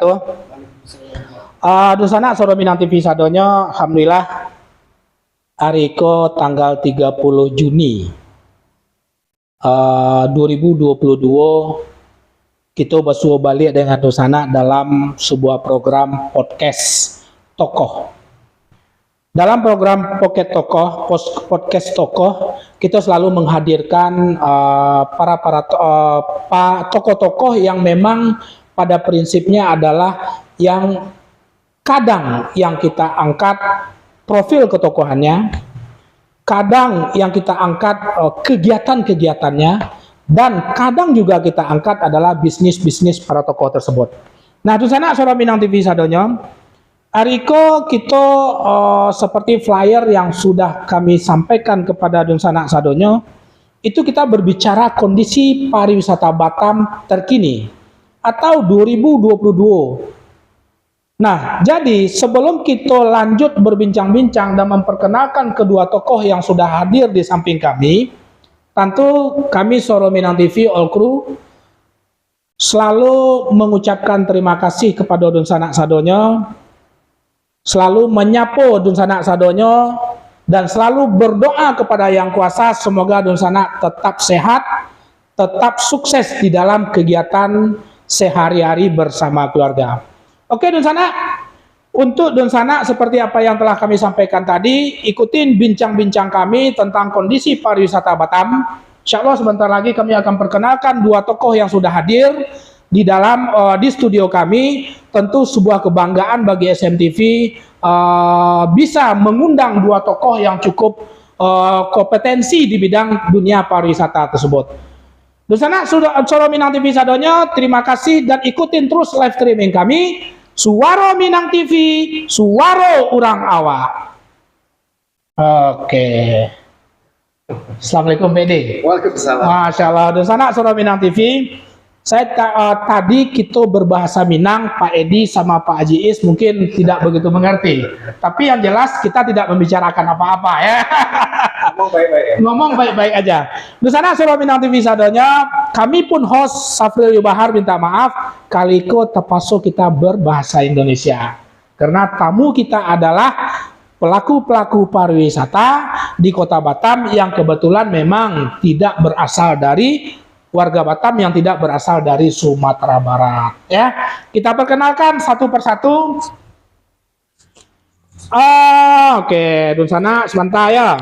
wabarakatuh. Dusana Soro Minang TV sadonyo, alhamdulillah hariko tanggal 30 Juni 2022 kita bersuah balik dengan Dusana dalam sebuah program podcast tokoh. Dalam program podcast tokoh, kita selalu menghadirkan para tokoh-tokoh yang memang pada prinsipnya adalah yang kadang yang kita angkat profil ketokohannya, kadang yang kita angkat kegiatan-kegiatannya, dan kadang juga kita angkat adalah bisnis-bisnis para tokoh tersebut. Nah, di sana Soro Minang TV sadonyo, hariko kita seperti flyer yang sudah kami sampaikan kepada Dunsana sadonyo, itu kita berbicara kondisi pariwisata Batam terkini atau 2022. Nah, jadi sebelum kita lanjut berbincang-bincang dan memperkenalkan kedua tokoh yang sudah hadir di samping kami, tentu kami Soro Minang TV all crew selalu mengucapkan terima kasih kepada Dunsana sadonyo, selalu menyapu Dunsana sadonyo, dan selalu berdoa kepada Yang Kuasa semoga Dunsana tetap sehat, tetap sukses di dalam kegiatan sehari-hari bersama keluarga. Oke Dunsana, untuk Dunsana seperti apa yang telah kami sampaikan tadi, ikutin bincang-bincang kami tentang kondisi pariwisata Batam. Insya Allah sebentar lagi kami akan perkenalkan dua tokoh yang sudah hadir di dalam di studio kami. Tentu sebuah kebanggaan bagi SMTV bisa mengundang dua tokoh yang cukup kompetensi di bidang dunia pariwisata tersebut. Dusana Soro Minang TV sadonyo, terima kasih dan ikutin terus live streaming kami Suwaro Minang TV, Suwaro Urang Awak. Oke. Assalamualaikum PD. Waalaikumsalam. Masya Allah. Dusana Soro Minang TV. Saya tadi kita berbahasa Minang, Pak Edi sama Pak Haji Is mungkin tidak begitu mengerti. Tapi yang jelas kita tidak membicarakan apa-apa ya. Ngomong baik-baik ya. Ngomong baik-baik aja. Di sana Soro Minang TV sadonyo, kami pun host Safril Yubahar minta maaf kaliko terpaksa kita berbahasa Indonesia. Karena tamu kita adalah pelaku-pelaku pariwisata di Kota Batam yang kebetulan memang tidak berasal dari warga Batam, yang tidak berasal dari Sumatera Barat ya. Kita perkenalkan satu persatu. Oke, Dunsana sebentar ya.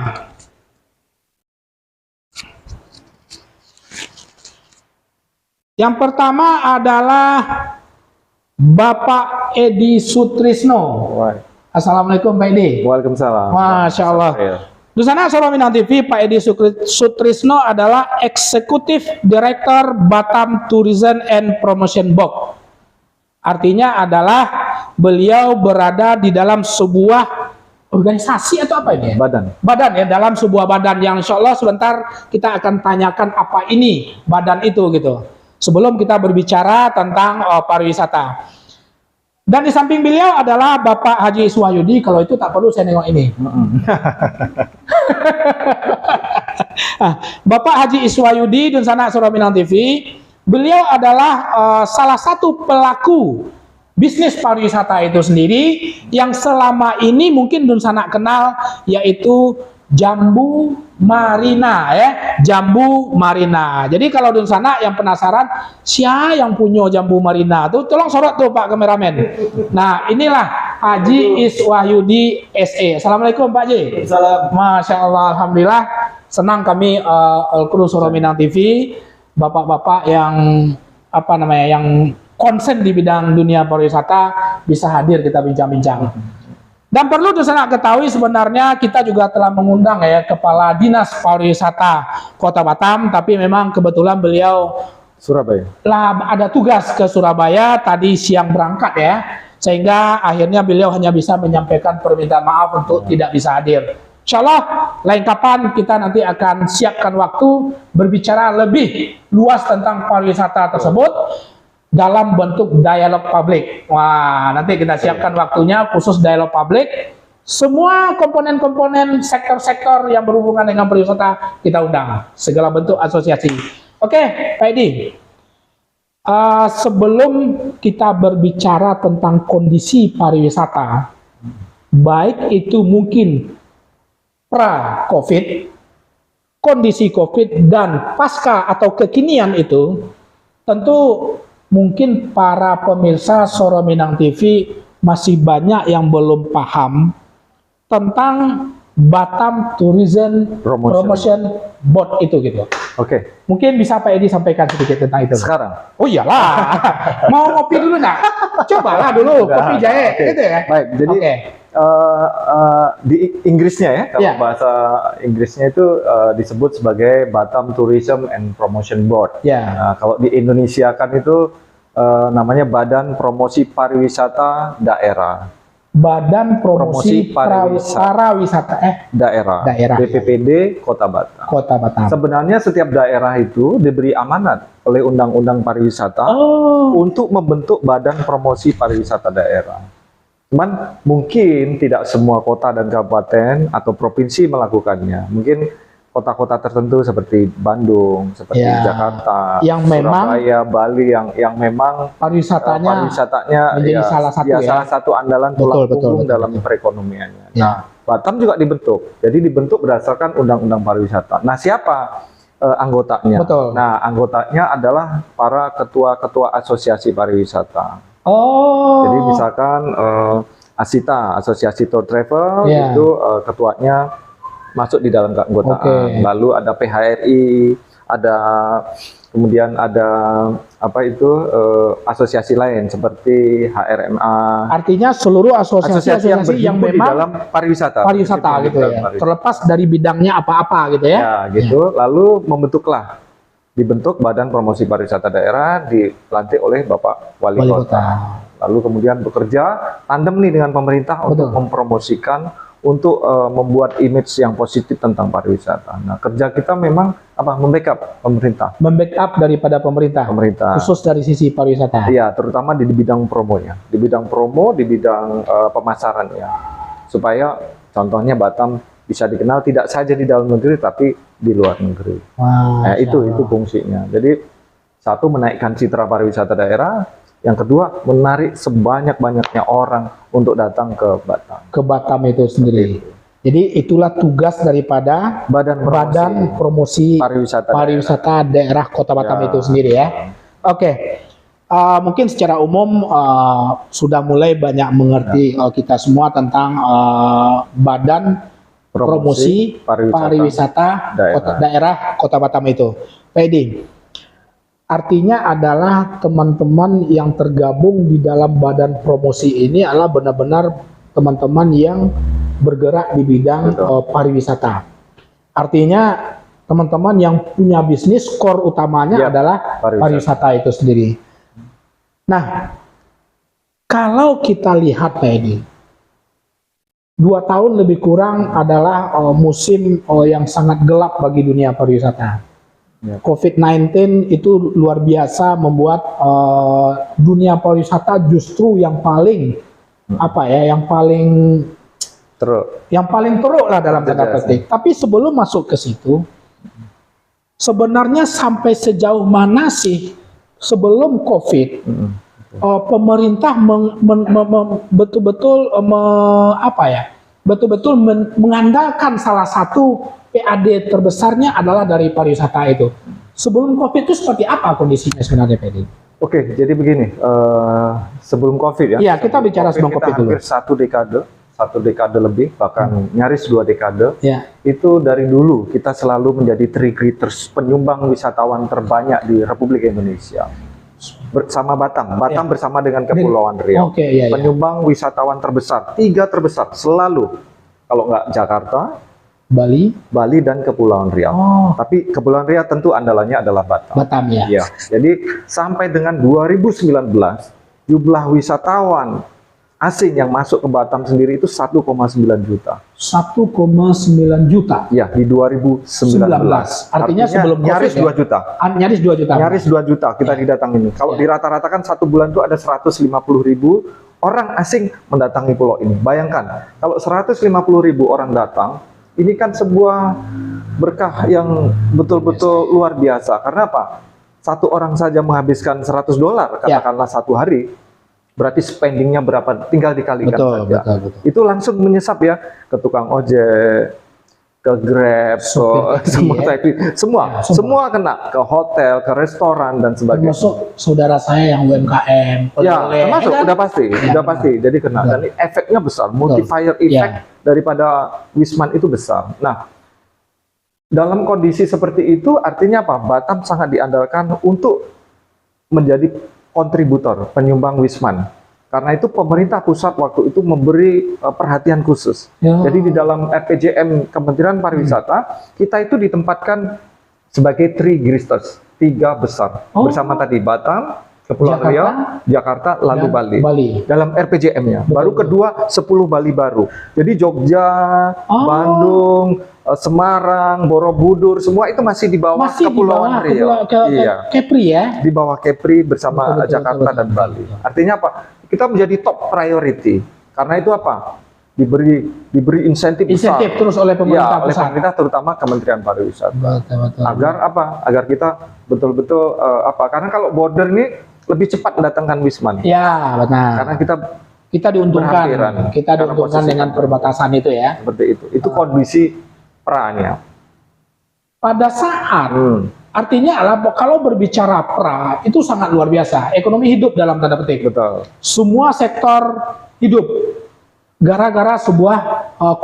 Yang pertama adalah Bapak Edi Sutrisno. Assalamualaikum Pak Edi. Waalaikumsalam. Masya Allah. Di sana Soro Minang TV, Pak Edi Sutrisno adalah Eksekutif Direktur Batam Tourism and Promotion Board. Artinya adalah beliau berada di dalam sebuah organisasi atau apa ini? Badan ya, dalam sebuah badan yang insya Allah sebentar kita akan tanyakan apa ini badan itu gitu. Sebelum kita berbicara tentang pariwisata. Dan di samping beliau adalah Bapak Haji Iswahyudi. Kalau itu tak perlu saya nengok ini. Bapak Haji Iswahyudi Dunsana Soro Minang TV. Beliau adalah salah satu pelaku bisnis pariwisata itu sendiri yang selama ini mungkin Dunsana kenal, yaitu Jambu Marina ya, Jambu Marina. Jadi kalau Dunsana yang penasaran siapa yang punya Jambu Marina tuh, tolong sorot tuh Pak kameramen. Nah, inilah Haji Iswahyudi SE. Assalamualaikum Pak Haji. Waalaikumsalam. Masya Allah, alhamdulillah senang kami kru Soro Minang TV, bapak-bapak yang apa namanya, yang konsen di bidang dunia pariwisata bisa hadir kita bincang-bincang. Dan perlu Dunsana ketahui sebenarnya kita juga telah mengundang ya Kepala Dinas Pariwisata Kota Batam, tapi memang kebetulan beliau Surabaya. Ada tugas ke Surabaya, tadi siang berangkat ya, sehingga akhirnya beliau hanya bisa menyampaikan permintaan maaf untuk tidak bisa hadir. Insya Allah lain kapan kita nanti akan siapkan waktu berbicara lebih luas tentang pariwisata tersebut dalam bentuk dialog publik. Wah, nanti kita siapkan waktunya khusus dialog publik. Semua komponen-komponen sektor-sektor yang berhubungan dengan pariwisata kita undang, segala bentuk asosiasi. Oke, Pak Edi. Sebelum kita berbicara tentang kondisi pariwisata, baik itu mungkin pra-COVID, kondisi COVID, dan pasca atau kekinian itu, tentu mungkin para pemirsa Suara Minang TV masih banyak yang belum paham tentang Batam Tourism Promotion Board itu gitu. Oke. Mungkin bisa Pak Edi sampaikan sedikit tentang itu. Sekarang. Oh iyalah, mau ngopi dulu nggak? Cobalah dulu kopi jahe, gitu ya. Baik, jadi di Inggrisnya ya, kalau bahasa Inggrisnya itu disebut sebagai Batam Tourism and Promotion Board. Nah, kalau di Indonesia kan itu namanya Badan Promosi Pariwisata Daerah. Badan Promosi Pariwisata Daerah. BPPD Kota Batam. Kota Batam. Sebenarnya setiap daerah itu diberi amanat oleh Undang-Undang Pariwisata untuk membentuk Badan Promosi Pariwisata Daerah. Cuman mungkin tidak semua kota dan kabupaten atau provinsi melakukannya. Mungkin kota-kota tertentu seperti Bandung, seperti Jakarta, yang Surabaya, Bali yang memang pariwisatanya menjadi salah satu andalan tulang punggung dalam perekonomiannya. Nah, Batam juga dibentuk. Jadi dibentuk berdasarkan Undang-Undang Pariwisata. Nah, siapa anggotanya? Nah, anggotanya adalah para ketua-ketua asosiasi pariwisata. Jadi misalkan ASITA, Asosiasi Tour Travel, itu ketuanya masuk di dalam keanggotaan. Lalu ada PHRI, kemudian ada asosiasi lain seperti HRMA. Artinya seluruh asosiasi yang memang di dalam pariwisata gitu ya. Terlepas dari bidangnya apa-apa gitu ya. Ya, gitu. Lalu dibentuk Badan Promosi Pariwisata Daerah, dilantik oleh Bapak Wali Kota. Lalu kemudian bekerja tandem nih dengan pemerintah untuk mempromosikan, untuk membuat image yang positif tentang pariwisata. Nah, kerja kita memang membackup pemerintah. Membackup daripada pemerintah. Khusus dari sisi pariwisata. Iya, terutama di bidang promonya, di bidang promo, di bidang pemasarannya, supaya contohnya Batam bisa dikenal tidak saja di dalam negeri tapi di luar negeri. Itu fungsinya. Jadi satu, menaikkan citra pariwisata daerah. Yang kedua, menarik sebanyak-banyaknya orang untuk datang ke Batam. Ke Batam itu sendiri. Jadi itulah tugas daripada Badan Promosi Pariwisata Daerah Kota Batam itu sendiri ya. Mungkin secara umum sudah mulai banyak mengerti kita semua tentang Badan Promosi Pariwisata Daerah Kota Batam itu. Pak Edi, artinya adalah teman-teman yang tergabung di dalam badan promosi ini adalah benar-benar teman-teman yang bergerak di bidang pariwisata. Artinya teman-teman yang punya bisnis core utamanya adalah pariwisata itu sendiri. Nah, kalau kita lihat Pak Edi, 2 tahun lebih kurang adalah musim yang sangat gelap bagi dunia pariwisata. COVID-19 itu luar biasa membuat dunia pariwisata justru yang paling teruk lah dalam tanda petik. Tapi sebelum masuk ke situ, sebenarnya sampai sejauh mana sih sebelum COVID pemerintah betul-betul mengandalkan salah satu PAD terbesarnya adalah dari pariwisata itu. Sebelum COVID itu seperti apa kondisinya sebenarnya, Pak Edi? Oke, jadi begini, sebelum COVID ya. Iya, kita bicara sebelum COVID dulu. Hampir satu dekade lebih, bahkan nyaris 2 dekade. Itu dari dulu kita selalu menjadi triggers penyumbang wisatawan terbanyak di Republik Indonesia. Bersama Batam bersama dengan Kepulauan Riau. Penyumbang wisatawan terbesar, 3 terbesar selalu. Kalau nggak Jakarta, Bali dan Kepulauan Riau. Tapi Kepulauan Riau tentu andalannya adalah Batam. Ya. Jadi sampai dengan 2019 jumlah wisatawan asing yang masuk ke Batam sendiri itu 1,9 juta. 1,9 juta. Ya, di 2019. Artinya sebelum nyaris COVID 2 juta. Nyaris 2 juta. Nyaris 2 juta kita didatangi. Kalau dirata-ratakan 1 bulan itu ada 150.000 orang asing mendatangi pulau ini. Bayangkan, kalau 150.000 orang datang, ini kan sebuah berkah yang betul-betul luar biasa. Karena apa? satu orang saja menghabiskan $100 katakanlah satu hari, berarti spendingnya berapa? Tinggal dikalikan saja. Betul. Itu langsung menyesap ya ke tukang ojek, ke Grab, semua kena, ke hotel, ke restoran dan sebagainya. Termasuk saudara saya yang UMKM. Ya, termasuk udah pasti. Jadi kena. Dan efeknya besar, multiplier effect daripada Wisman itu besar. Nah, dalam kondisi seperti itu artinya apa? Batam sangat diandalkan untuk menjadi kontributor penyumbang Wisman. Karena itu pemerintah pusat waktu itu memberi perhatian khusus. Jadi di dalam RPJM Kementerian Pariwisata, kita itu ditempatkan sebagai 3 Gristers, 3 besar. Bersama tadi Batam, Kepulauan Riau, Jakarta, lalu Bali. Dalam RPJM-nya. Baru kedua 10 Bali baru. Jadi Jogja, Bandung, Semarang, Borobudur, semua itu masih di bawah Kepulauan Riau. Kepri ya? Di bawah Kepri bersama Jakarta dan Bali. Artinya apa? Kita menjadi top priority. Karena itu apa? Diberi insentif besar. Terus oleh pemerintah oleh pemerintah, terutama Kementerian Pariwisata. Betul. Agar apa? Agar kita betul-betul karena kalau border ini lebih cepat mendatangkan Wisman. Ya, benar. Karena kita diuntungkan. Kita diuntungkan dengan perbatasan itu ya. Seperti itu. Itu kondisi pra-nya. Pada saat artinya kalau berbicara pra itu sangat luar biasa. Ekonomi hidup dalam tanda petik. Betul. Semua sektor hidup gara-gara sebuah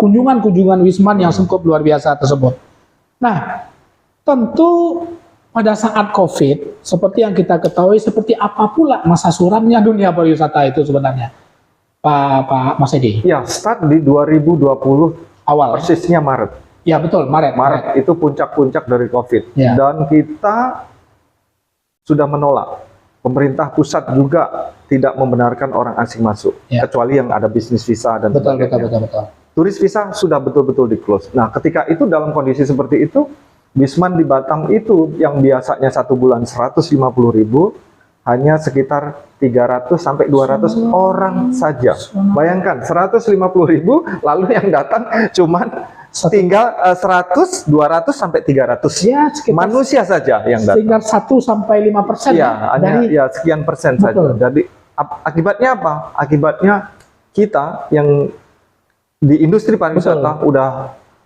kunjungan Wisman yang cukup luar biasa tersebut. Nah, tentu pada saat COVID, seperti yang kita ketahui, seperti apa pula masa suramnya dunia pariwisata itu sebenarnya, Pak Mas Edi? Ya, start di 2020 awal. Persisnya Maret. Ya betul, Maret itu puncak-puncak dari COVID. Dan kita sudah menolak. Pemerintah pusat juga tidak membenarkan orang asing masuk, kecuali yang ada bisnis visa dan sebagainya. Betul. Turis visa sudah betul-betul di-close. Nah, ketika itu dalam kondisi seperti itu, Wisman di Batam itu yang biasanya 1 bulan 150.000, hanya sekitar 300 sampai 200 orang saja. Bayangkan, 150.000, lalu yang datang cuman tinggal 100, 200 sampai 300 manusia saja yang datang. Tinggal 1 sampai 5% dari sekian persen saja. Jadi akibatnya apa? Akibatnya kita yang di industri pariwisata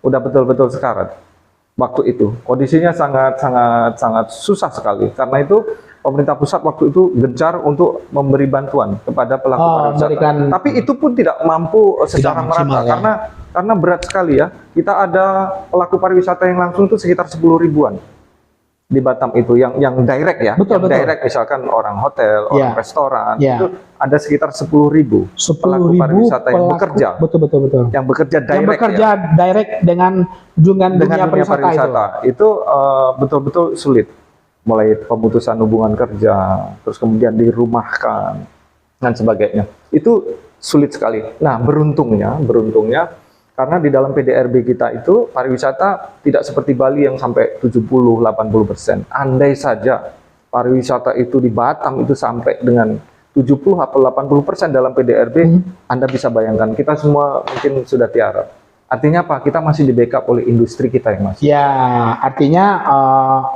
udah betul-betul sekarat. Waktu itu kondisinya sangat susah sekali. Karena itu pemerintah pusat waktu itu gencar untuk memberi bantuan kepada pelaku pariwisata. Tapi itu pun tidak mampu secara merata karena berat sekali ya. Kita ada pelaku pariwisata yang langsung itu sekitar 10 ribuan di Batam itu yang direct ya. Betul. Direct misalkan orang hotel, orang restoran itu ada sekitar 10.000 pelaku pariwisata yang bekerja. Betul. Yang bekerja direct. Yang bekerja direct dengan dunia pariwisata itu betul-betul sulit. Mulai pemutusan hubungan kerja, terus kemudian dirumahkan dan sebagainya. Itu sulit sekali. Nah, beruntungnya karena di dalam PDRB kita itu pariwisata tidak seperti Bali yang sampai 70-80%. Andai saja pariwisata itu di Batam itu sampai dengan 70-80% dalam PDRB, Anda bisa bayangkan kita semua mungkin sudah tiarap. Artinya apa? Kita masih di backup oleh industri kita yang masih. Ya, artinya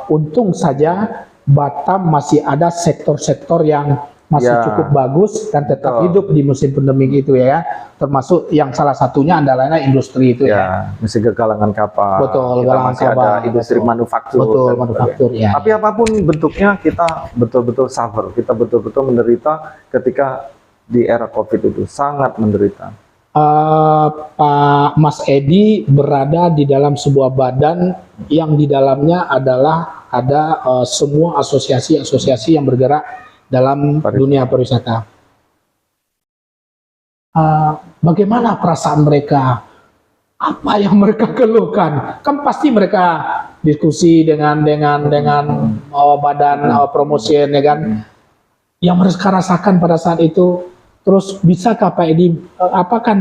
untung saja Batam masih ada sektor-sektor yang masih cukup bagus dan tetap hidup di musim pandemi itu ya. Termasuk yang salah satunya adalah industri itu masih galangan kapal. Betul, galangan kapal. Ada industri manufaktur. Betul, manufaktur ya. Tapi apapun bentuknya kita betul-betul suffer. Kita betul-betul menderita ketika di era COVID itu sangat menderita. Pak Mas Edi berada di dalam sebuah badan yang di dalamnya adalah ada semua asosiasi-asosiasi yang bergerak dalam dunia pariwisata. Bagaimana perasaan mereka? Apa yang mereka keluhkan? Kan pasti mereka diskusi dengan badan promotion ya kan. Yang mereka rasakan pada saat itu. Terus bisakah Pak Edi, apakah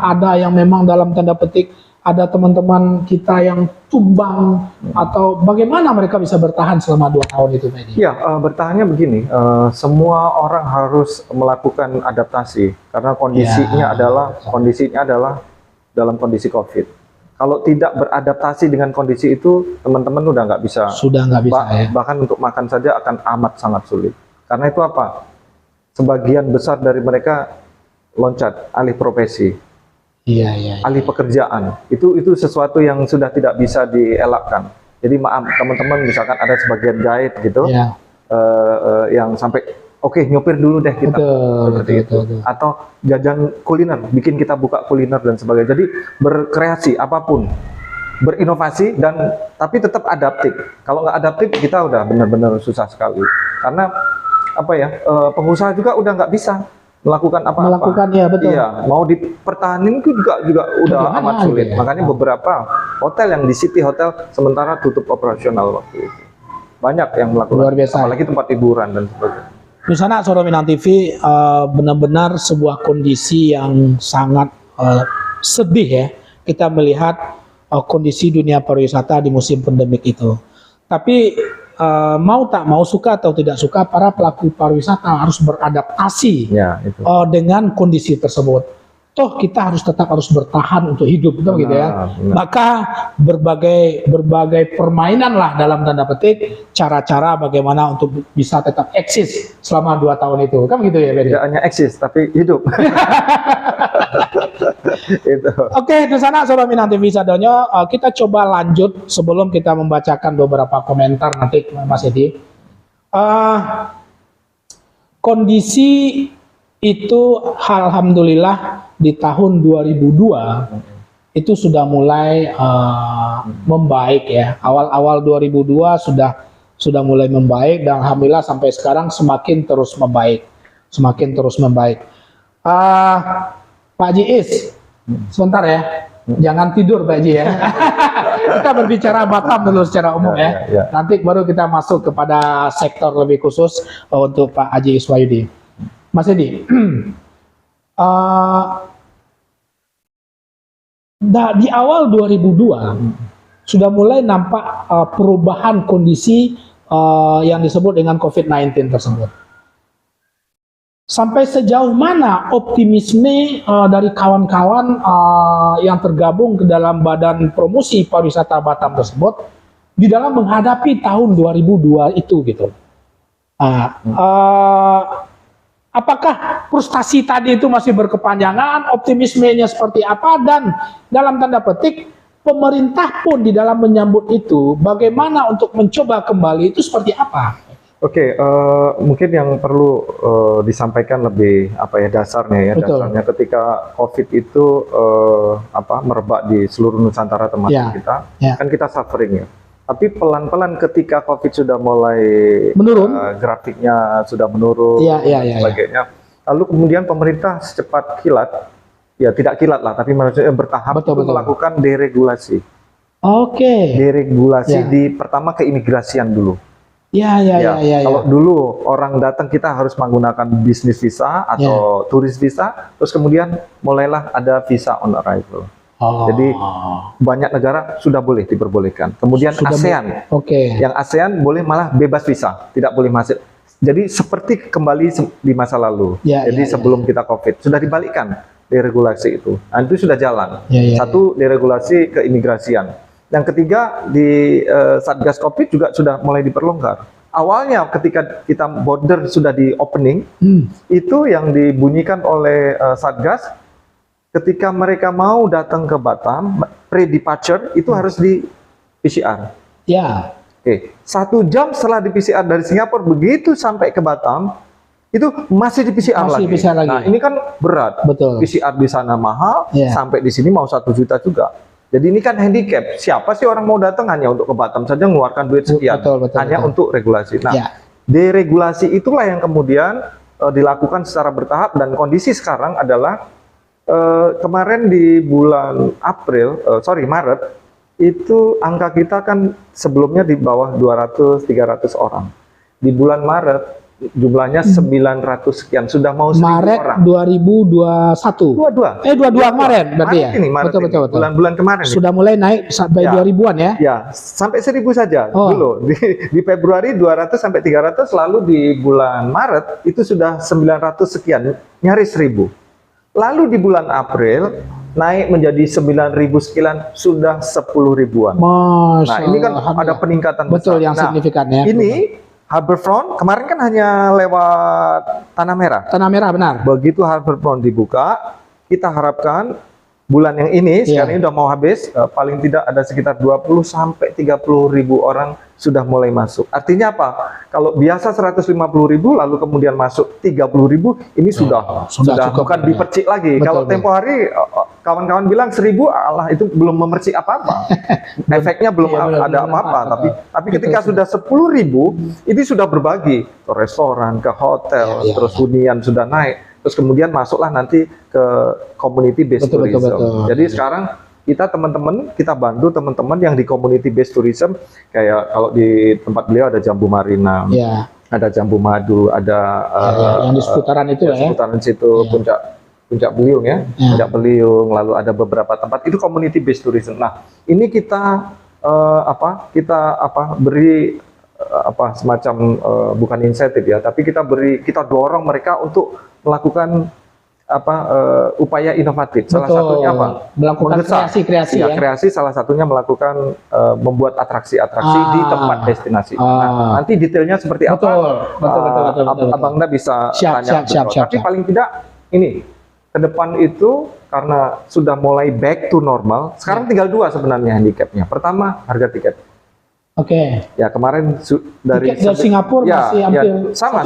ada yang memang dalam tanda petik ada teman-teman kita yang tumbang atau bagaimana mereka bisa bertahan selama 2 tahun itu Pak Edi? Ya, bertahannya begini, semua orang harus melakukan adaptasi karena kondisinya adalah dalam kondisi COVID. Kalau tidak beradaptasi dengan kondisi itu, teman-teman udah nggak bisa. Sudah nggak bisa ya. Bahkan untuk makan saja akan amat sangat sulit. Karena itu apa? Sebagian besar dari mereka loncat alih profesi, alih pekerjaan. Itu sesuatu yang sudah tidak bisa dielakkan. Jadi maaf teman-teman, misalkan ada sebagian guide gitu, yang sampai oke, nyopir dulu deh kita, seperti itu. Atau jajan kuliner, bikin kita buka kuliner dan sebagainya. Jadi berkreasi apapun, berinovasi dan tapi tetap adaptif. Kalau nggak adaptif, kita udah benar-benar susah sekali. Karena apa ya, pengusaha juga udah nggak bisa melakukan apa-apa. Melakukan, ya betul. Iya, mau dipertahanin itu juga udah amat sulit. Makanya beberapa hotel yang di City Hotel sementara tutup operasional waktu itu. Banyak yang melakukan, luar biasa, apalagi tempat hiburan dan sebagainya. Di sana Suara Minang TV benar-benar sebuah kondisi yang sangat sedih ya. Kita melihat kondisi dunia pariwisata di musim pandemik itu. Tapi mau tak mau, suka atau tidak suka, para pelaku pariwisata harus beradaptasi dengan kondisi tersebut. Toh kita tetap harus bertahan untuk hidup, betul gitu ya. Maka berbagai permainan lah dalam tanda petik, cara-cara bagaimana untuk bisa tetap eksis selama 2 tahun itu, kan gitu ya. Tidak hanya eksis tapi hidup. Oke, di sana Sobat Minang TV Sadonyo, kita coba lanjut sebelum kita membacakan beberapa komentar nanti Mas Edi. Kondisi itu alhamdulillah di tahun 2002 itu sudah mulai membaik ya. Awal-awal 2002 sudah mulai membaik dan alhamdulillah sampai sekarang semakin terus membaik. Pak Haji Is, sebentar ya. Jangan tidur Pak Haji ya. Kita berbicara Batam dulu secara umum ya. Nanti baru kita masuk kepada sektor lebih khusus untuk Pak Haji Iswayudi. Mas Edi, di awal 2002 sudah mulai nampak perubahan kondisi yang disebut dengan COVID-19 tersebut. Sampai sejauh mana optimisme dari kawan-kawan yang tergabung ke dalam Badan Promosi Pariwisata Batam tersebut di dalam menghadapi tahun 2002 itu gitu. Apakah frustasi tadi itu masih berkepanjangan, optimismenya seperti apa, dan dalam tanda petik pemerintah pun di dalam menyambut itu bagaimana untuk mencoba kembali itu seperti apa? Oke, mungkin yang perlu disampaikan lebih dasarnya ya. Betul. Dasarnya ketika COVID itu merebak di seluruh Nusantara termasuk kita, kan kita suffering ya. Tapi pelan-pelan ketika COVID sudah mulai menurun, grafiknya sudah menurun, dan sebagainya. Lalu kemudian pemerintah secepat kilat, ya tidak kilat lah, tapi maksudnya bertahap melakukan deregulasi. Deregulasi di pertama keimigrasian dulu. Kalau dulu orang datang kita harus menggunakan bisnis visa atau turis visa, terus kemudian mulailah ada visa on arrival. Jadi banyak negara sudah boleh diperbolehkan. Kemudian ASEAN, yang ASEAN boleh malah bebas visa, tidak boleh masuk. Jadi seperti kembali di masa lalu. Jadi sebelum kita COVID sudah dibalikkan deregulasi itu. Nah, itu sudah jalan. Satu, deregulasi keimigrasian. Yang ketiga, di Satgas COVID juga sudah mulai diperlonggar. Awalnya ketika kita border sudah di opening, itu yang dibunyikan oleh Satgas. Ketika mereka mau datang ke Batam, pre-departure itu harus di PCR. Oke, 1 jam setelah di PCR dari Singapura, begitu sampai ke Batam, itu masih di PCR lagi. Nah, ini kan berat. PCR di sana mahal, sampai di sini mau 1 juta juga. Jadi ini kan handicap. Siapa sih orang mau datang hanya untuk ke Batam saja mengeluarkan duit sekian, hanya untuk regulasi. Nah, deregulasi itulah yang kemudian dilakukan secara bertahap, dan kondisi sekarang adalah kemarin di bulan Maret, itu angka kita kan sebelumnya di bawah 200-300 orang. Di bulan Maret jumlahnya 900 sekian, sudah mau 1000 Maret orang. 2021. 22 kemarin berarti ya? Maret ini. Bulan-bulan kemarin. Sudah mulai naik sampai 2000-an ya? Ya, sampai 1000 saja dulu. Di Februari 200 sampai 300, lalu di bulan Maret itu sudah 900 sekian, nyaris 1000. Lalu di bulan April naik menjadi 9.000 sekian, sudah 10 ribuan. Nah, ini kan ada peningkatan betul besar. yang signifikan ya. Ini Harbourfront kemarin kan hanya lewat Tanah Merah. Tanah Merah, benar. Begitu Harbourfront dibuka, kita harapkan bulan yang ini, sekarang ini udah mau habis, paling tidak ada sekitar 20 sampai 30 ribu orang sudah mulai masuk. Artinya apa? Kalau biasa 150 ribu, lalu kemudian masuk 30 ribu, ini sudah cukup, bukan dipercik lagi. Betul, kalau tempo hari kawan-kawan bilang 1000, Allah itu belum memercik apa-apa. Efeknya belum ada apa-apa. Tapi ketika sudah 10 ribu, ini sudah berbagi ke restoran, ke hotel, terus hunian sudah naik. Terus kemudian masuklah nanti ke community based tourism. Jadi sekarang kita teman-teman, kita bantu teman-teman yang di community based tourism, kayak kalau di tempat beliau ada Jambu Marina, ada Jambu Madu, ada yang di seputaran itu ya. Seputaran situ, Puncak Beliung ya, Puncak Beliung, lalu ada beberapa tempat itu community based tourism. Nah, ini kita beri semacam bukan insentif ya, tapi kita dorong mereka untuk melakukan upaya inovatif. Salah satunya apa? Melakukan kreasi-kreasi ya. Kreasi salah satunya melakukan membuat atraksi-atraksi di tempat destinasi. Nah, nanti detailnya seperti apa? Betul. Abang Nda bisa tanya. Tapi paling tidak ini ke depan itu karena sudah mulai back to normal. Sekarang tinggal dua sebenarnya handicapnya. Pertama, harga tiket. Ya kemarin dari Singapura masih hampir sama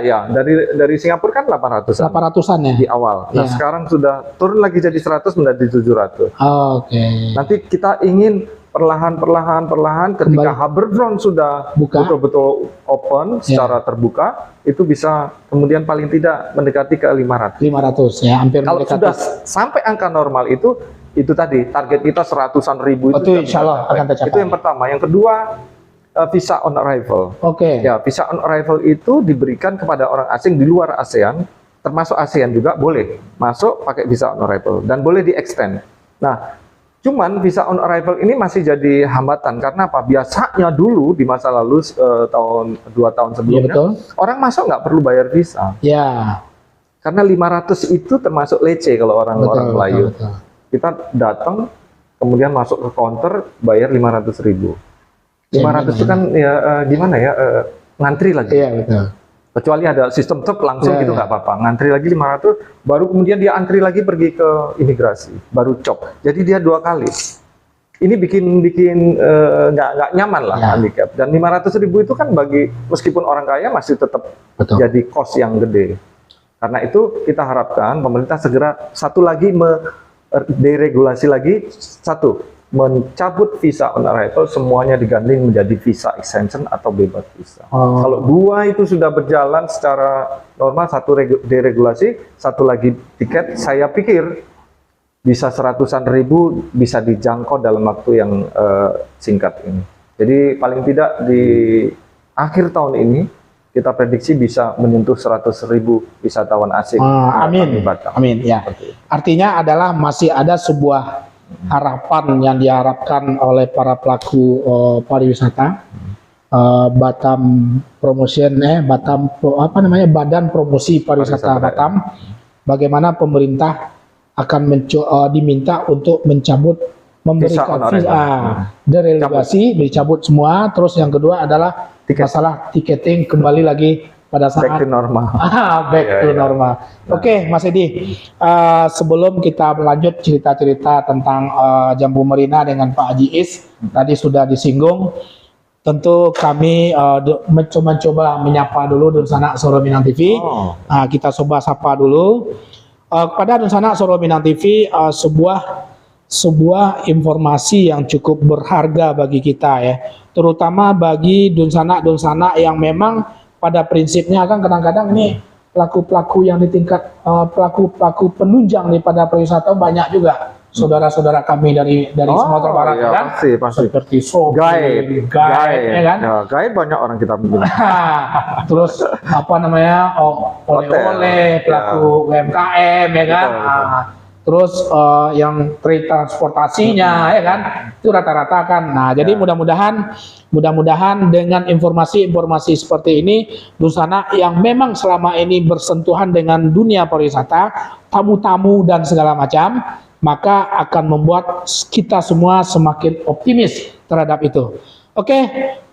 ya. Dari Singapura kan 800-an ya di awal. Nah, sekarang sudah turun lagi jadi 100 menjadi 700. Nanti kita ingin perlahan ketika Harbourfront sudah betul-betul open secara terbuka, itu bisa kemudian paling tidak mendekati ke 500 ya, hampir kalau mendekati. Sudah sampai angka normal itu tadi target kita 100-an ribu itu insya Allah akan tercapai. Itu yang pertama. Yang kedua, visa on arrival. Ya, visa on arrival itu diberikan kepada orang asing di luar ASEAN, termasuk ASEAN juga boleh masuk pakai visa on arrival dan boleh di-extend. Nah, cuman visa on arrival ini masih jadi hambatan karena apa? Biasanya dulu di masa lalu 2 tahun sebelumnya, orang masuk nggak perlu bayar visa. Karena 500 itu termasuk lece kalau orang Melayu. Kita datang, kemudian masuk ke counter, bayar 500 ribu. 500 itu kan ya gimana ya, ngantri lagi. Kecuali ada sistem truk langsung gitu nggak apa-apa. Ngantri lagi 500, baru kemudian dia antri lagi pergi ke imigrasi, baru cop. Jadi dia 2 kali. Ini bikin nggak nyaman lah handicap. Dan 500 ribu itu kan bagi meskipun orang kaya masih tetap jadi cost yang gede. Karena itu kita harapkan pemerintah segera deregulasi lagi, mencabut visa on arrival, semuanya diganding menjadi visa exemption atau bebas visa. Kalau 2 itu sudah berjalan secara normal, 1 deregulasi, 1 lagi tiket, saya pikir bisa 100-an ribu bisa dijangkau dalam waktu yang singkat ini. Jadi paling tidak di akhir tahun ini kita prediksi bisa menyentuh 100.000 wisatawan asing. Amin. Ya. Artinya adalah masih ada sebuah harapan yang diharapkan oleh para pelaku pariwisata, Batam Promotion, Badan Promosi Pariwisata Batam. Bagaimana pemerintah akan diminta untuk memberikan visa deregulasi, dicabut semua. Terus yang kedua adalah masalah tiketing kembali lagi pada saat back to normal. Back to normal. Mas Edi, sebelum kita lanjut cerita-cerita tentang Jambu Marina dengan Pak Haji Is, tadi sudah disinggung. Tentu kami mencoba menyapa dulu Dunsana Soro Minang TV. Kita coba sapa dulu kepada Dunsana Soro Minang TV, sebuah informasi yang cukup berharga bagi kita ya, terutama bagi dunsana yang memang pada prinsipnya kan kadang-kadang ini pelaku-pelaku yang di tingkat pelaku-pelaku penunjang daripada pariwisata banyak juga saudara-saudara kami dari Sumatera Barat kan, pasti. Seperti guide ya kan, guide banyak orang kita bilang. Terus oleh-oleh pelaku UMKM ya kan. Terus yang trade transportasinya ya kan, itu rata-rata kan. Nah, jadi mudah-mudahan dengan informasi-informasi seperti ini, Dunsana yang memang selama ini bersentuhan dengan dunia pariwisata, tamu-tamu dan segala macam, maka akan membuat kita semua semakin optimis terhadap itu. Oke,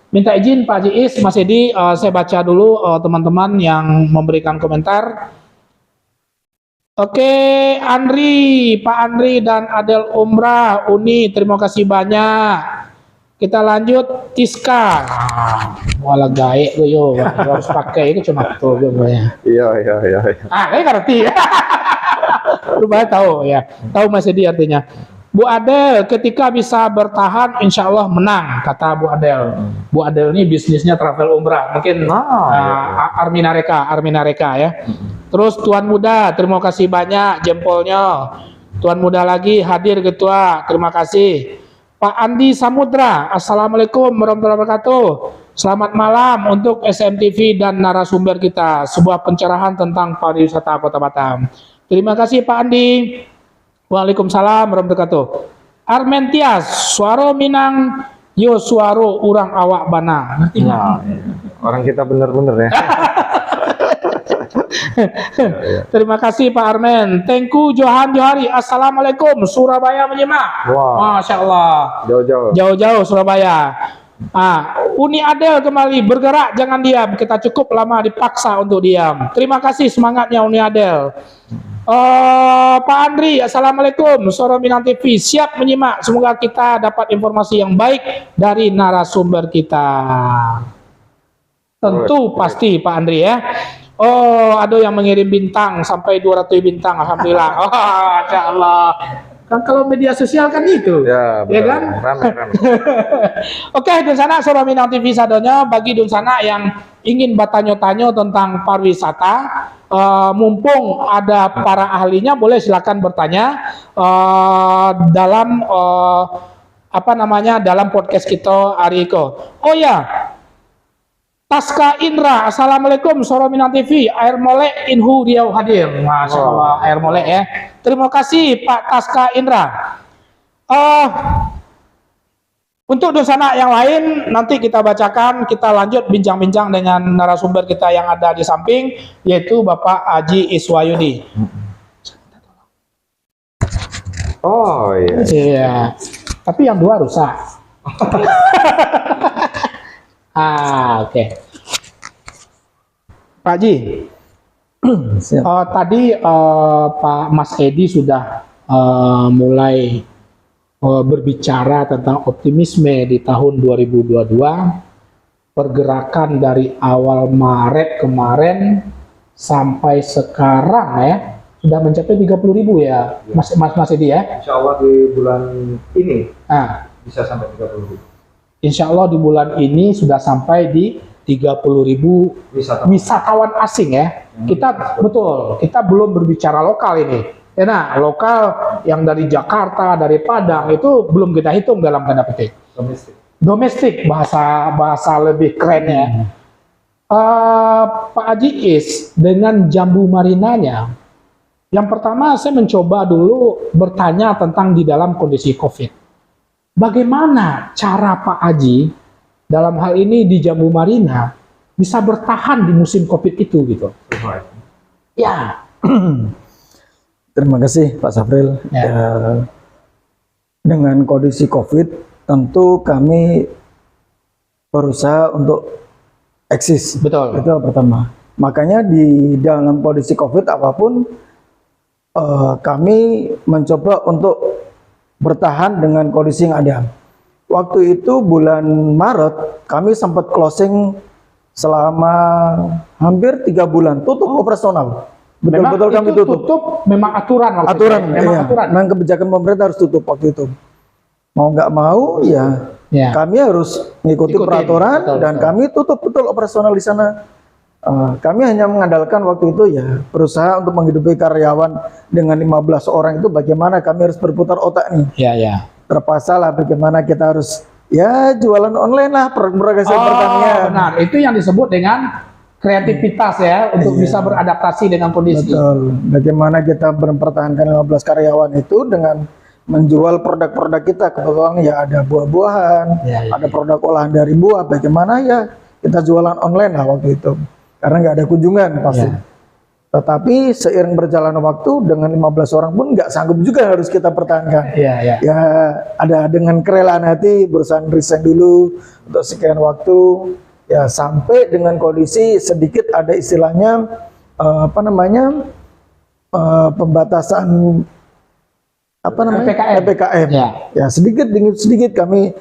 minta izin Pak Haji Is, Mas Edi, saya baca dulu teman-teman yang memberikan komentar. Oke, Andri, Pak Andri dan Adel Umrah, Uni, terima kasih banyak. Kita lanjut, Tiska. Wala gaek tuh yo, harus pakai itu cuma tuh ya. Iya. Kayak ngerti. Rupanya tahu ya, tahu Mas Edi artinya. Bu Adel, ketika bisa bertahan, insya Allah menang, kata Bu Adel. Bu Adel ini bisnisnya travel umrah, mungkin Arminareka ya. Terus Tuan Muda, terima kasih banyak jempolnya. Tuan Muda lagi hadir ketua, terima kasih. Pak Andi Samudra, Assalamualaikum warahmatullahi wabarakatuh. Selamat malam untuk SMTV dan narasumber kita, sebuah pencerahan tentang pariwisata Kota Batam. Terima kasih Pak Andi. Waalaikumsalam warahmatullahi wabarakatuh. Armentias, suaro Minang, yo suaro urang awak bana. Ngerti nggak? Orang kita bener-bener ya. Terima kasih Pak Armen. Tengku Johan Johari, Assalamualaikum. Surabaya menyimak. Wow. Masya Allah. Jauh-jauh Surabaya. Uni Adel kembali bergerak, jangan diam. Kita cukup lama dipaksa untuk diam. Terima kasih semangatnya Uni Adel. Pak Andri, Assalamualaikum. Suara Minang TV siap menyimak. Semoga kita dapat informasi yang baik dari narasumber kita. Tentu pasti Pak Andri ya. Ada yang mengirim bintang sampai 200 bintang, alhamdulillah. Masya Allah. Kan kalau media sosial kan itu, ya kan? Rame. Oke, Dunsana Suara Minang TV sadonya, bagi Dunsana yang ingin bertanya-tanya tentang pariwisata, mumpung ada para ahlinya, boleh silakan bertanya dalam dalam podcast kita hari ini. Oh ya, Taska Indra, Assalamualaikum, Suara Minang TV, Air Molek Inhu Riau hadir. Masya Allah, Air Molek ya. Terima kasih Pak Taska Indra. Untuk Dunsana yang lain, nanti kita bacakan, kita lanjut bincang-bincang dengan narasumber kita yang ada di samping, yaitu Bapak Haji Iswayudi. Oh iya. Iya, tapi yang dua rusak. Oke. Pak Haji, tadi Pak Mas Edi sudah mulai berbicara tentang optimisme di tahun 2022, pergerakan dari awal Maret kemarin sampai sekarang ya sudah mencapai 30.000 ya, Mas Edi ya. Insya Allah di bulan ini bisa sampai 30.000. Insya Allah di bulan ini sudah sampai di 30.000 wisatawan asing ya. Kita belum berbicara lokal ini. Ya, nah, lokal yang dari Jakarta, dari Padang itu belum kita hitung dalam tanda petik. Domestik bahasa lebih keren ya. Pak Haji Is dengan Jambu Marinanya. Yang pertama saya mencoba dulu bertanya tentang di dalam kondisi COVID. Bagaimana cara Pak Haji dalam hal ini di Jambu Marina bisa bertahan di musim COVID itu gitu? Ya. Terima kasih Pak Safril. Ya, dengan kondisi COVID tentu kami berusaha untuk eksis. Betul. Itu pertama. Makanya di dalam kondisi COVID apapun kami mencoba untuk bertahan dengan kondisi yang ada. Waktu itu bulan Maret kami sempat closing selama hampir 3 bulan, tutup operasional. Betul-betul kami tutup. Memang aturan. Memang kebijakan pemerintah harus tutup waktu itu. Mau nggak mau ya kami harus mengikuti peraturan dan kami tutup betul operasional di sana. Kami hanya mengandalkan waktu itu ya berusaha untuk menghidupi karyawan dengan 15 orang itu, bagaimana kami harus berputar otak nih. Terpaksa lah bagaimana kita harus ya jualan online lah, produk hasil pertanian. Benar, itu yang disebut dengan kreativitas ya, untuk bisa beradaptasi dengan kondisi. Betul. Bagaimana kita mempertahankan 15 karyawan itu dengan menjual produk-produk kita. Kebetulan ya ada buah-buahan, ada produk olahan dari buah. Bagaimana ya kita jualan online lah waktu itu. Karena nggak ada kunjungan pasti. Tetapi seiring berjalannya waktu dengan 15 orang pun nggak sanggup juga, harus kita pertahankan. Ya ada dengan kerelaan hati berusaha resign dulu untuk sekian waktu, ya sampai dengan kondisi sedikit ada istilahnya pembatasan PPKM. Ya sedikit demi sedikit kami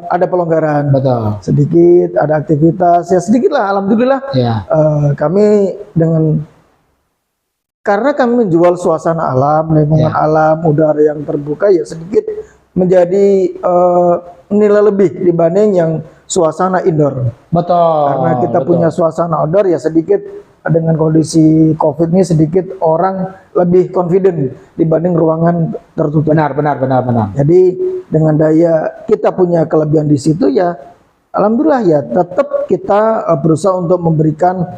ada pelonggaran. Betul. Sedikit ada aktivitas, ya sedikit lah, alhamdulillah. Kami karena kami menjual suasana alam, lingkungan alam, udara yang terbuka, ya sedikit menjadi nilai lebih dibanding yang suasana indoor. Betul. Karena kita punya suasana outdoor, ya sedikit dengan kondisi COVID ini sedikit orang lebih confident dibanding ruangan tertutup. Benar. Jadi dengan daya kita punya kelebihan di situ, ya alhamdulillah, ya tetap kita berusaha untuk memberikan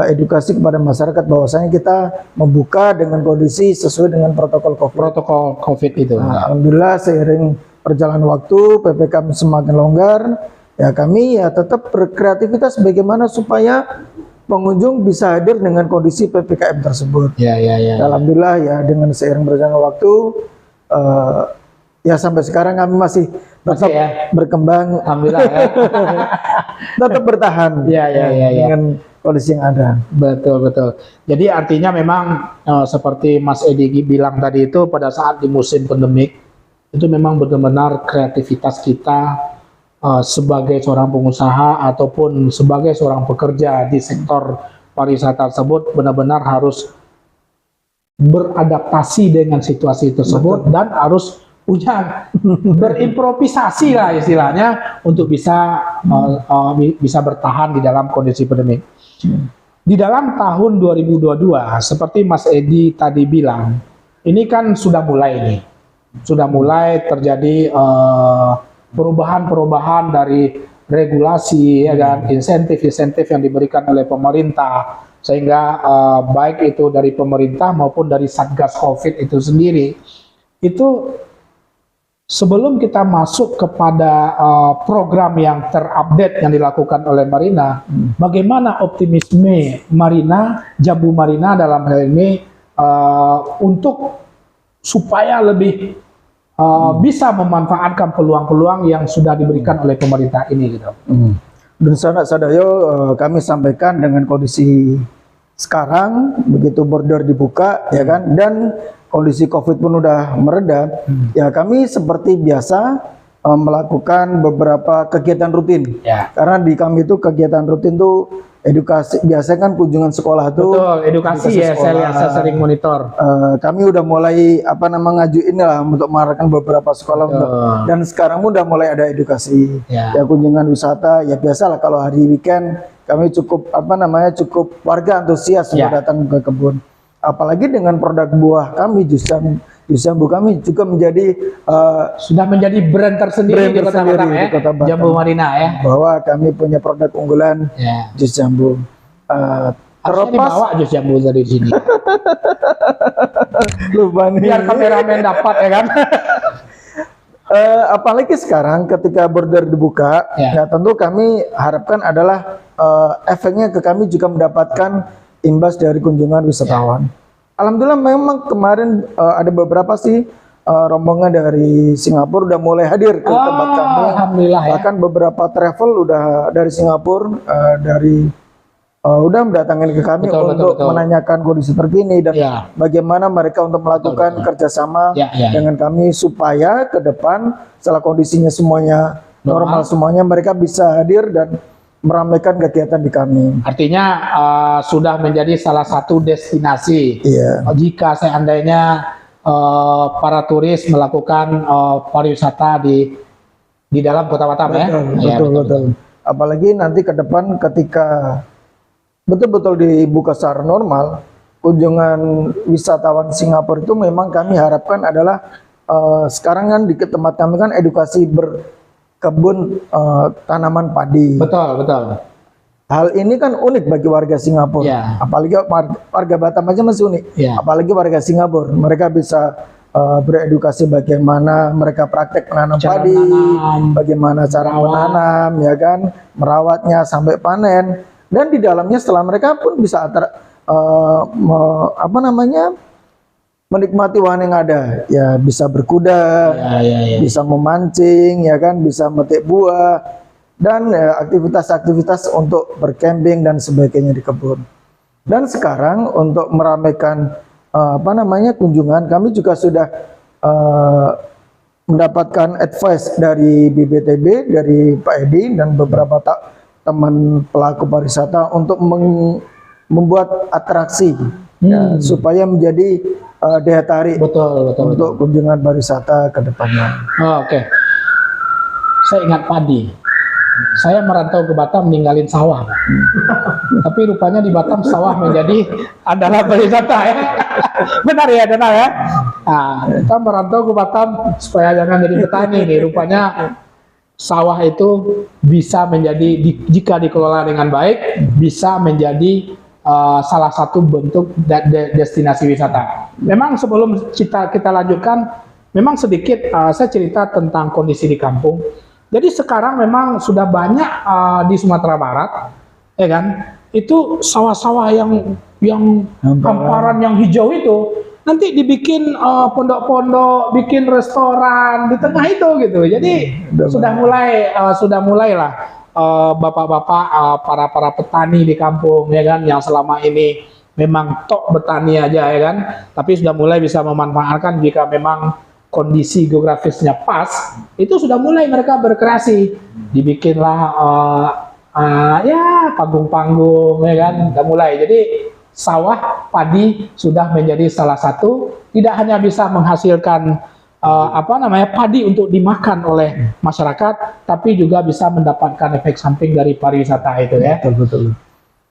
edukasi kepada masyarakat bahwasanya kita membuka dengan kondisi sesuai dengan protokol COVID itu. Nah, alhamdulillah seiring perjalanan waktu PPKM semakin longgar, ya kami ya tetap berkreativitas bagaimana supaya pengunjung bisa hadir dengan kondisi PPKM tersebut. Alhamdulillah ya dengan seiring berjalannya waktu ya sampai sekarang kami masih tetap berkembang. Alhamdulillah ya. Tetap bertahan dengan kondisi yang ada. Betul. Jadi artinya memang seperti Mas Edi bilang tadi itu, pada saat di musim pandemik itu memang benar-benar kreativitas kita sebagai seorang pengusaha ataupun sebagai seorang pekerja di sektor pariwisata tersebut benar-benar harus beradaptasi dengan situasi tersebut. Betul. Dan harus punya berimprovisasi lah istilahnya untuk bisa bertahan di dalam kondisi pandemi. Di dalam tahun 2022 seperti Mas Edi tadi bilang, ini kan sudah mulai terjadi perubahan dari regulasi, ya kan, insentif yang diberikan oleh pemerintah, sehingga baik itu dari pemerintah maupun dari Satgas COVID itu sendiri. Itu sebelum kita masuk kepada program yang terupdate yang dilakukan oleh Marina, bagaimana optimisme Jambu Marina dalam hal ini untuk supaya lebih bisa memanfaatkan peluang-peluang yang sudah diberikan oleh pemerintah ini gitu. Dan sanak Sadayo kami sampaikan dengan kondisi sekarang begitu border dibuka, ya kan, dan kondisi COVID pun udah mereda, ya kami seperti biasa melakukan beberapa kegiatan rutin. Karena di kami itu kegiatan rutin tuh edukasi, biasanya kan kunjungan sekolah tuh. Betul, edukasi ya, saya sering monitor. Kami udah mulai ngajuin lah untuk mengarahkan beberapa sekolah dan sekarang udah mulai ada edukasi. Ya kunjungan wisata, ya biasalah kalau hari weekend kami cukup cukup warga antusias untuk datang ke kebun. Apalagi dengan produk buah kami, jus jambu kami juga menjadi sudah menjadi brand tersendiri di Kota Batam ya, Jambu Marina ya. Bahwa kami punya produk unggulan jus jambu. Harusnya dibawa jus jambu dari sini. Lupa nih. Biar kameramen dapat ya kan. Apalagi sekarang ketika border dibuka, ya tentu kami harapkan adalah efeknya ke kami juga mendapatkan imbas dari kunjungan wisatawan. Alhamdulillah memang kemarin ada beberapa sih rombongan dari Singapura udah mulai hadir ke tempat kami. Alhamdulillah ya. Bahkan beberapa travel udah dari Singapura udah mendatangkan ke kami untuk menanyakan kondisi terkini dan bagaimana mereka untuk melakukan kerjasama dengan kami supaya ke depan setelah kondisinya semuanya normal semuanya mereka bisa hadir dan meramaikan kegiatan di kami. Artinya sudah menjadi salah satu destinasi. Jika seandainya para turis melakukan pariwisata di dalam Kota Batam ya. Betul. Apalagi nanti ke depan ketika betul-betul dibuka secara normal, kunjungan wisatawan Singapura itu memang kami harapkan adalah sekarang kan di tempat kami kan edukasi berkebun tanaman padi. Betul. Hal ini kan unik bagi warga Singapura, apalagi warga Batam aja masih unik, apalagi warga Singapura. Mereka bisa beredukasi bagaimana mereka praktek menanam padi, bagaimana cara menanam, ya kan, merawatnya sampai panen. Dan di dalamnya setelah mereka pun bisa menikmati wahana yang ada, ya bisa berkuda, bisa memancing, ya kan, bisa metik buah, dan aktivitas-aktivitas untuk bercamping dan sebagainya di kebun. Dan sekarang untuk meramaikan kunjungan, kami juga sudah mendapatkan advice dari BBTB, dari Pak Edi dan beberapa teman pelaku pariwisata untuk membuat atraksi ya, supaya menjadi daya tarik untuk kunjungan pariwisata ke depannya. Oke. Saya ingat padi. Saya merantau ke Batam meninggalin sawah, Pak. Tapi rupanya di Batam sawah menjadi adalah pariwisata ya. Benar ya. Nah, kita merantau ke Batam supaya jangan jadi petani nih. Rupanya sawah itu bisa menjadi jika dikelola dengan baik bisa menjadi salah satu bentuk destinasi wisata. Memang sebelum kita lanjutkan, memang sedikit saya cerita tentang kondisi di kampung. Jadi sekarang memang sudah banyak di Sumatera Barat, ya kan? Itu sawah-sawah yang hamparan yang hijau itu nanti dibikin pondok-pondok, bikin restoran di tengah itu gitu. Jadi sudah mulailah bapak-bapak para petani di kampung, ya kan, yang selama ini memang tok bertani aja, ya kan, tapi sudah mulai bisa memanfaatkan jika memang kondisi geografisnya pas, itu sudah mulai mereka berkreasi, dibikinlah ya panggung-panggung, ya kan, sudah mulai. Jadi sawah padi sudah menjadi salah satu, tidak hanya bisa menghasilkan padi untuk dimakan oleh masyarakat, tapi juga bisa mendapatkan efek samping dari pariwisata itu ya. Betul.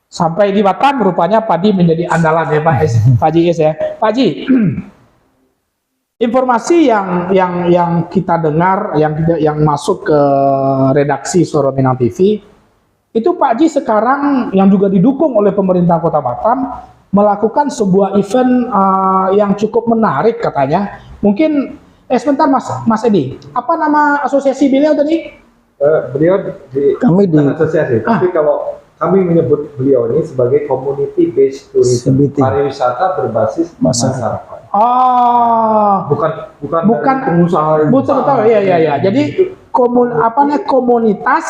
Sampai di Batam rupanya padi menjadi andalan ya Pak Haji Is ya. Pak Haji, informasi yang kita dengar, yang masuk ke redaksi Suara Minang TV, itu Pak Haji sekarang yang juga didukung oleh pemerintah Kota Batam melakukan sebuah event yang cukup menarik katanya. Mungkin sebentar Mas Edi, apa nama asosiasi beliau tadi? Beliau kami di asosiasi, tapi kalau kami menyebut beliau ini sebagai community based tourism, pariwisata berbasis masyarakat. Bukan pengusaha. Betul, iya. Jadi komunitas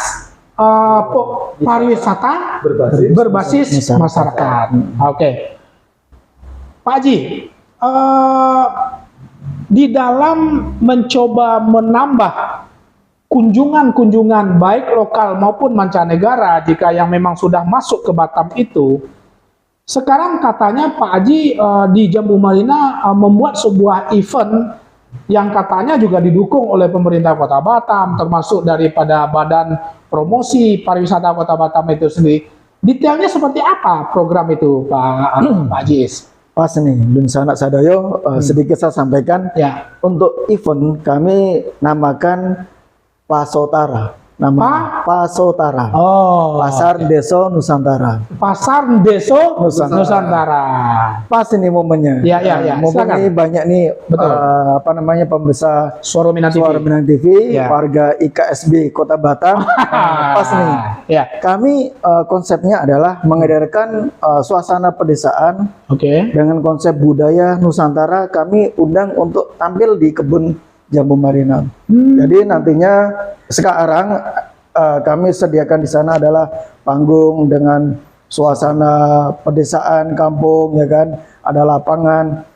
pariwisata berbasis masyarakat. Oke. Pak Haji, di dalam mencoba menambah kunjungan baik lokal maupun mancanegara jika yang memang sudah masuk ke Batam itu, sekarang katanya Pak Haji di Jambu Marina membuat sebuah event yang katanya juga didukung oleh pemerintah Kota Batam, termasuk daripada Badan Promosi Pariwisata Kota Batam itu sendiri. Detailnya seperti apa program itu Pak Haji? Pas nih, Dun Sanak Sadoyo, sedikit saya sampaikan. Ya. Untuk event kami namakan Pasotara. Nama Pasotara. Pasar Deso Nusantara. Pasar Deso Nusantara. Pas ini momennya. Ya. Momen ini banyak nih, pembesar Suara Minang TV, warga IKSB Kota Batam. Pas nih. Ya. Kami konsepnya adalah mengedarkan suasana pedesaan. Dengan konsep budaya Nusantara. Kami undang untuk tampil di kebun Jambu Marina. Jadi nantinya sekarang kami sediakan di sana adalah panggung dengan suasana pedesaan kampung, ya kan, ada lapangan.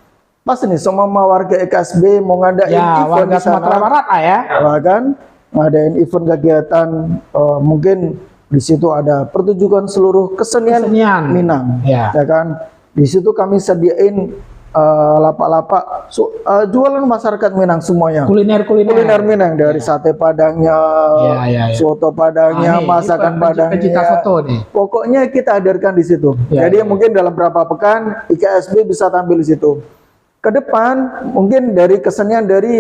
Pas nih semua warga EKSB mau ngadain event di sana, Sumatera Barat ya. Bahkan ngadain event kegiatan, mungkin di situ ada pertunjukan seluruh kesenian Minang, ya kan. Di situ kami sediain lapak-lapak jualan masyarakat Minang semuanya, kuliner Minang, dari sate padangnya, soto padangnya, masakan padangnya, pokoknya kita hadirkan di situ. Jadi mungkin dalam beberapa pekan IKSB bisa tampil di situ. Ke depan mungkin dari kesenian dari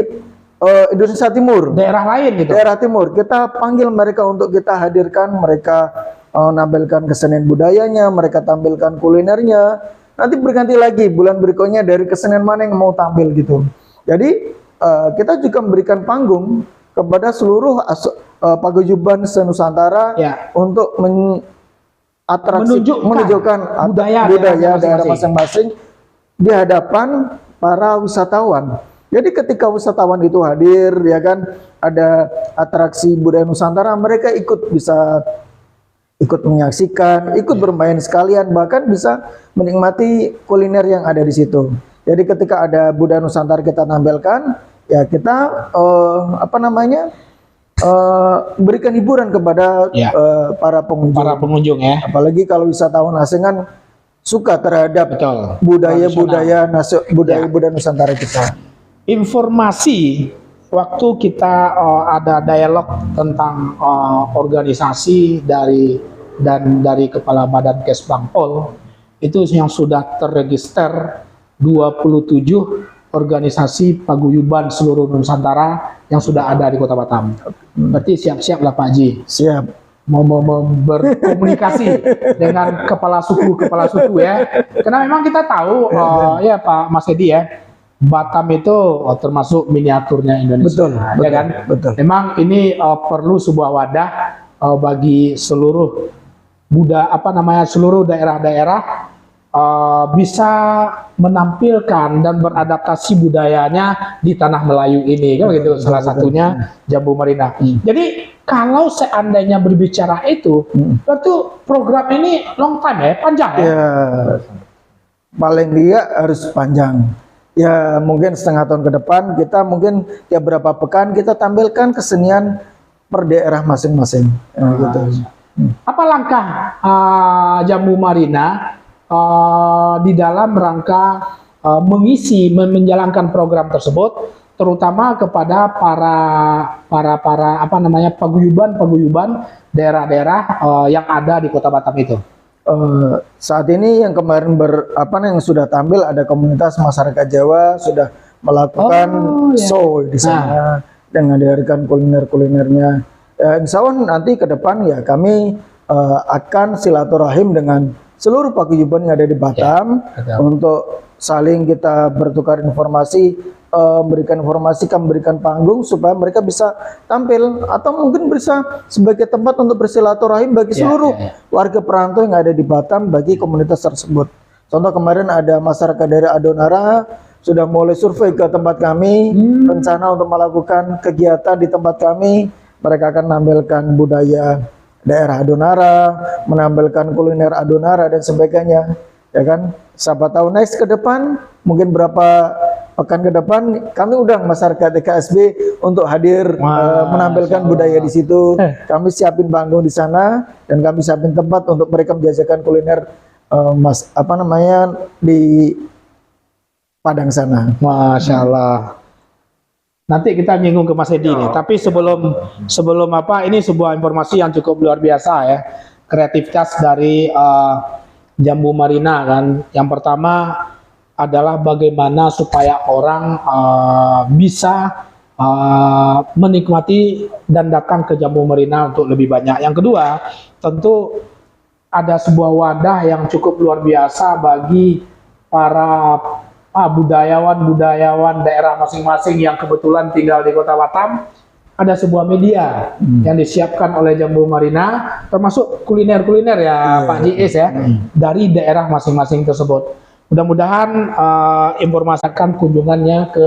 Indonesia Timur, daerah lain gitu, daerah timur, kita panggil mereka untuk kita hadirkan, mereka menampilkan kesenian budayanya, mereka tampilkan kulinernya. Nanti berganti lagi bulan berikutnya dari kesenian mana yang mau tampil gitu. Jadi kita juga memberikan panggung kepada seluruh paguyuban se-Nusantara untuk atraksi, menunjukkan budaya daerah masing-masing di hadapan para wisatawan. Jadi ketika wisatawan itu hadir, ya kan, ada atraksi budaya Nusantara, mereka bisa ikut menyaksikan, ikut bermain sekalian, bahkan bisa menikmati kuliner yang ada di situ. Jadi ketika ada budaya Nusantara kita tampilkan, ya kita berikan hiburan kepada para pengunjung. Ya. Apalagi kalau wisatawan asing kan suka terhadap budaya Nusantara kita. Informasi waktu kita ada dialog tentang organisasi dari Kepala Badan Kesbangpol itu yang sudah terregister 27 organisasi paguyuban seluruh Nusantara yang sudah ada di Kota Batam. Berarti siap-siap lah Pak Haji. Siap. Mau berkomunikasi dengan kepala suku ya. Karena memang kita tahu ya Pak Mas Edi ya, Batam itu termasuk miniaturnya Indonesia. Betul, ya kan? Betul. Memang ini perlu sebuah wadah bagi seluruh seluruh daerah-daerah bisa menampilkan dan beradaptasi budayanya di tanah Melayu ini, kan begitu. Salah satunya Jambu Marina. Jadi kalau seandainya berbicara itu, berarti program ini long time ya, panjang ya? Ya, paling dia harus panjang. Ya mungkin setengah tahun ke depan kita mungkin tiap berapa pekan kita tampilkan kesenian per daerah masing-masing. Gitu. Apa langkah Jambu Marina di dalam rangka menjalankan program tersebut, terutama kepada para paguyuban daerah-daerah yang ada di Kota Batam itu? Saat ini yang kemarin yang sudah tampil ada komunitas masyarakat Jawa sudah melakukan show di sana dengan dihadirkan kuliner-kulinernya. Insya Allah nanti ke depan ya kami akan silaturahim dengan seluruh paguyuban yang ada di Batam untuk saling kita bertukar informasi, memberikan panggung supaya mereka bisa tampil atau mungkin bisa sebagai tempat untuk bersilaturahim bagi seluruh warga perantau yang ada di Batam bagi komunitas tersebut. Contoh kemarin ada masyarakat dari Adonara sudah mulai survei ke tempat kami, rencana untuk melakukan kegiatan di tempat kami. Mereka akan menampilkan budaya daerah Adonara, menampilkan kuliner Adonara dan sebagainya, ya kan? Siapa tahu next ke depan, mungkin berapa pekan ke depan kami undang masyarakat DKSB untuk hadir menampilkan budaya di situ. Kami siapin panggung di sana dan kami siapin tempat untuk mereka menjajakan kuliner di Padang sana. Masya Allah. Nanti kita nyinggung ke Mas Edi nih. Tapi sebelum ini sebuah informasi yang cukup luar biasa ya. Kreativitas dari Jambu Marina kan. Yang pertama adalah bagaimana supaya orang bisa menikmati dan datang ke Jambu Marina untuk lebih banyak. Yang kedua, tentu ada sebuah wadah yang cukup luar biasa bagi para budayawan daerah masing-masing yang kebetulan tinggal di Kota Batam. Ada sebuah media yang disiapkan oleh Jambu Marina, termasuk kuliner-kuliner ya Pak JS ya, dari daerah masing-masing tersebut. Mudah-mudahan informasikan kunjungannya ke